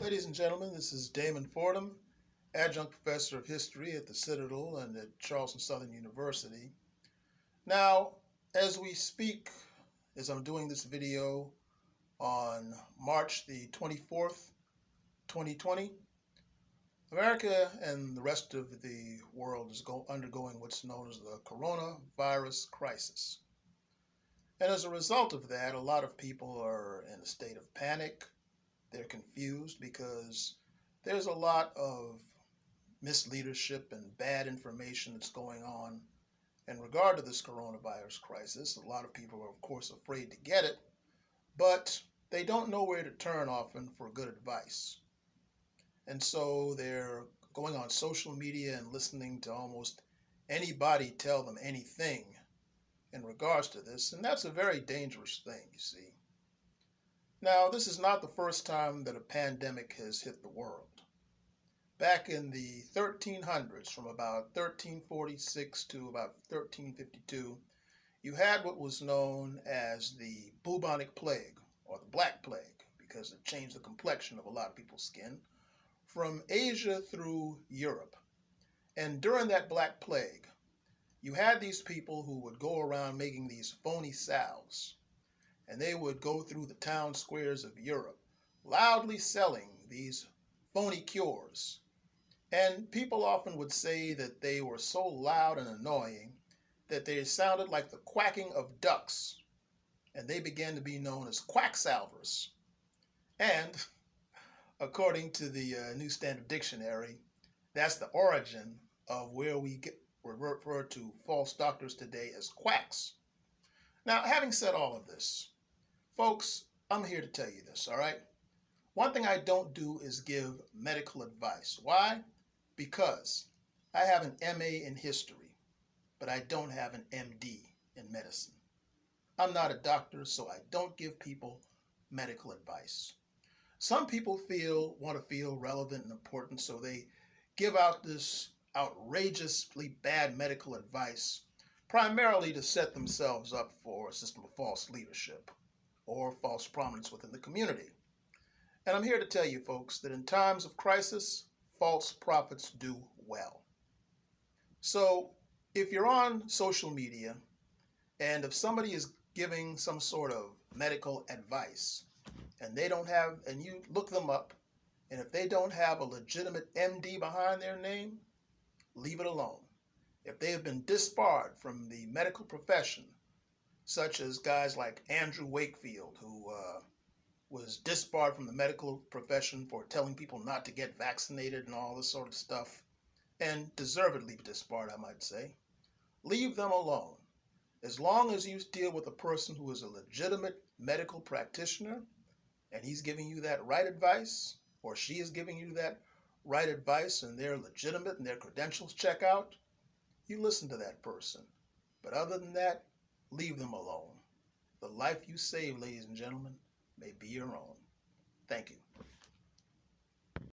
Ladies and gentlemen, this is Damon Fordham, adjunct professor of history at the Citadel and at Charleston Southern University. Now, as we speak, as I'm doing this video on March the 24th, 2020, America and the rest of the world is undergoing what's known as the coronavirus crisis. And as a result of that, a lot of people are in a state of panic. They're confused because there's a lot of misleadership and bad information that's going on in regard to this coronavirus crisis. A lot of people are, of course, afraid to get it, but they don't know where to turn often for good advice. And so they're going on social media and listening to almost anybody tell them anything in regards to this, and that's a very dangerous thing, you see. Now, this is not the first time that a pandemic has hit the world. Back in the 1300s, from about 1346 to about 1352, you had what was known as the bubonic plague, or the Black Plague, because it changed the complexion of a lot of people's skin, from Asia through Europe. And during that Black Plague, you had these people who would go around making these phony salves, and they would go through the town squares of Europe, loudly selling these phony cures. And people often would say that they were so loud and annoying that they sounded like the quacking of ducks, and they began to be known as quacksalvers. And according to the New Standard Dictionary, that's the origin of where we refer to false doctors today as quacks. Now, having said all of this, folks, I'm here to tell you this, all right? One thing I don't do is give medical advice. Why? Because I have an MA in history, but I don't have an MD in medicine. I'm not a doctor, so I don't give people medical advice. Some people want to feel relevant and important, so they give out this outrageously bad medical advice, primarily to set themselves up for a system of false leadership or false prominence within the community. And I'm here to tell you, folks, that in times of crisis, false prophets do well. So if you're on social media and if somebody is giving some sort of medical advice and you look them up, and if they don't have a legitimate MD behind their name, leave it alone. If they have been disbarred from the medical profession, such as guys like Andrew Wakefield, who was disbarred from the medical profession for telling people not to get vaccinated and all this sort of stuff, and deservedly disbarred, I might say, leave them alone. As long as you deal with a person who is a legitimate medical practitioner, and he's giving you that right advice, or she is giving you that right advice, and they're legitimate and their credentials check out, you listen to that person. But other than that, leave them alone. The life you save, ladies and gentlemen, may be your own. Thank you.